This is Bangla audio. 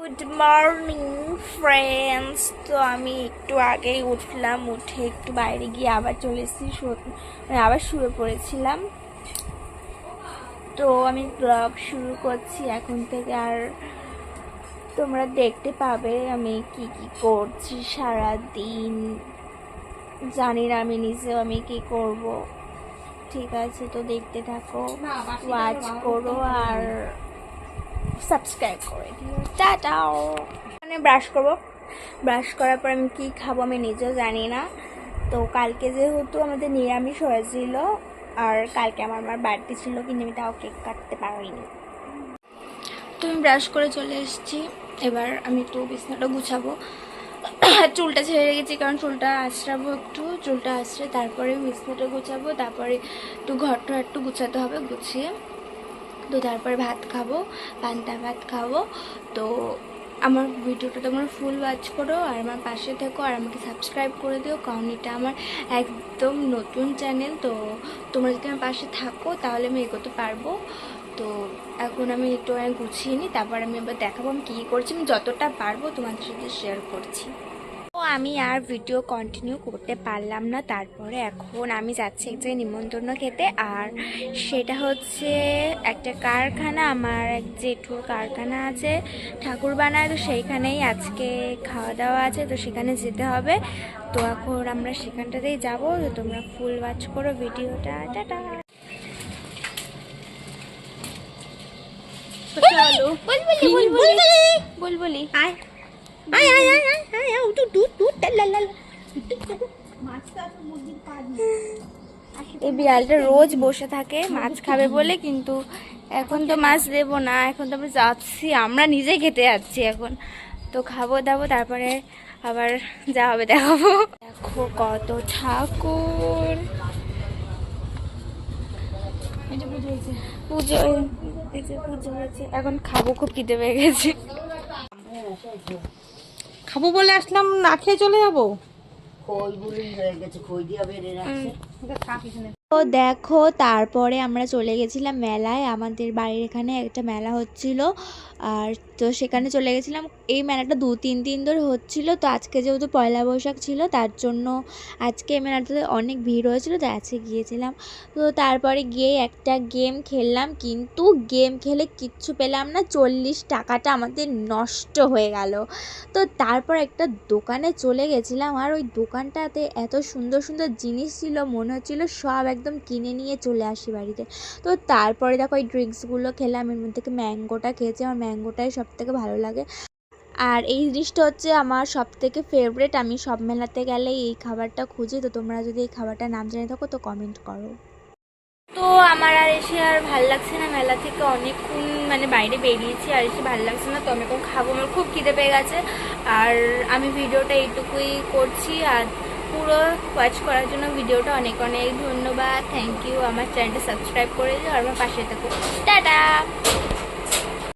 Good morning friends. তো আমি একটু আগেই উঠলাম, উঠে একটু বাইরে গিয়ে আবার চলে এসেছি, আবার শুয়ে পড়েছিলাম। তো আমি ব্লগ শুরু করছি এখন থেকে, আর তোমরা দেখতে পাবে আমি কি কি করছি সারা দিন। জানি না আমি নিজেও আমি কি করব। ঠিক আছে, তো দেখতে থাকো, ওয়াচ করো আর সাবস্ক্রাইব করে দিও। টাটাও। মানে ব্রাশ করবো, ব্রাশ করার পর আমি কী খাবো আমি নিজেও জানি না। তো কালকে যেহেতু আমাদের নিরামিষ হয়েছিল, আর কালকে আমার বাড়িতে ছিল, কিন্তু আমি তাও কেক কাটতে পারিনি। তো আমি ব্রাশ করে চলে এসেছি। এবার আমি একটু বিছানাটা গুছাবো, চুলটা ছেড়ে রেখেছি কারণ চুলটা আঁচড়াবো, একটু চুলটা আঁচড়ে তারপরে বিছানাটা গুছাবো, তারপরে একটু ঘরটা একটু গুছাতে হবে, গুছিয়ে তো তারপরে ভাত খাবো, পান্তা ভাত খাবো। তো আমার ভিডিওটা তোমরা ফুল ওয়াচ করো আর আমার পাশে থেকো, আর আমাকে সাবস্ক্রাইব করে দিও, কারণ এটা আমার একদম নতুন চ্যানেল। তো তোমরা যদি আমার পাশে থাকো তাহলে আমি এগোতে পারবো। তো এখন আমি একটু গুছিয়ে নিই, তারপর আমি আবার দেখাবো আমি কী করছি। আমি যতটা পারবো তোমাদের সাথে শেয়ার করছি। তো আমি আর ভিডিও কন্টিনিউ করতে পারলাম না, তারপরে এখন আমি যাচ্ছি এক জায়গায় নিমন্ত্রণ খেতে। আর সেটা হচ্ছে একটা কারখানা, আমার এক জেঠুর কারখানা আছে, ঠাকুর বানায়, তো সেইখানেই আজকে খাওয়া দাওয়া আছে, তো সেখানে যেতে হবে। তো এখন আমরা সেখানটাতেই যাবো। তো তোমরা ফুল ওয়াচ করো ভিডিওটা। টাটা। চলো বলবলি আয় আয় আয় আয় আয় আয় আয় উঠু দুধ দুধ লালা। এই বিড়ালটা রোজ বসে থাকে মাছ খাবে বলে, কিন্তু এখন তো মাছ দেবো না, এখন তো আমরা যাচ্ছি, আমরা নিজে খেতে যাচ্ছি এখন। তো খাবো দাবো, তারপরে আবার যা হবে দেখাবো। দেখো কত ঠাকুর, পুজো পুজো হয়েছে, এখন খাবো, খুব খিদে পেয়ে গেছে। খাবো বলে আসলাম, না খেয়ে চলে যাবো। তো দেখো তারপরে আমরা চলে গেছিলাম মেলায়, আমাদের বাড়ির এখানে একটা মেলা হচ্ছিল, আর তো সেখানে চলে গেছিলাম। এই মেলাটা 2-3 দিন ধরে হচ্ছিল, তো আজকে যেহেতু পয়লা বৈশাখ ছিল তার জন্য আজকে এই মেলাটাতে অনেক ভিড় হয়েছিল, তো আজকে গিয়েছিলাম। তো তারপরে গিয়ে একটা গেম খেললাম, কিন্তু গেম খেলে কিচ্ছু পেলাম না, 40 টাকাটা আমাদের নষ্ট হয়ে গেল। তো তারপর একটা দোকানে চলে গেছিলাম, আর ওই দোকানটাতে এত সুন্দর সুন্দর জিনিস ছিল, মনে হচ্ছিল সব একদম কিনে নিয়ে চলে আসি বাড়িতে। তো তারপরে দেখো এই ড্রিঙ্কসগুলো খেলাম, এর মধ্যে থেকে ম্যাঙ্গোটা খেয়েছি, আমার ম্যাঙ্গোটাই সব থেকে ভালো লাগে। আর এই জিনিসটা হচ্ছে আমার সব থেকে ফেভারিট, আমি সব মেলাতে গেলে এই খাবারটা খুঁজি। তো তোমরা যদি এই খাবারটার নাম জেনে থাকো তো কমেন্ট করো। তো আমার আর এসে আর ভাল লাগছে না, মেলা থেকে অনেকক্ষণ মানে বাইরে বেরিয়েছি, আর এসে ভাল লাগছে না। তো আমি এখন খাবো, আমার খুব খিদে পেয়ে গেছে। আর আমি ভিডিওটা এইটুকুই করছি, আর পুরো ওয়াচ করার জন্য ভিডিওটা অনেক অনেক ধন্যবাদ, থ্যাংক ইউ। আমার চ্যানেলটা সাবস্ক্রাইব করে দিও আর আমার পাশে থাকো। টাটা।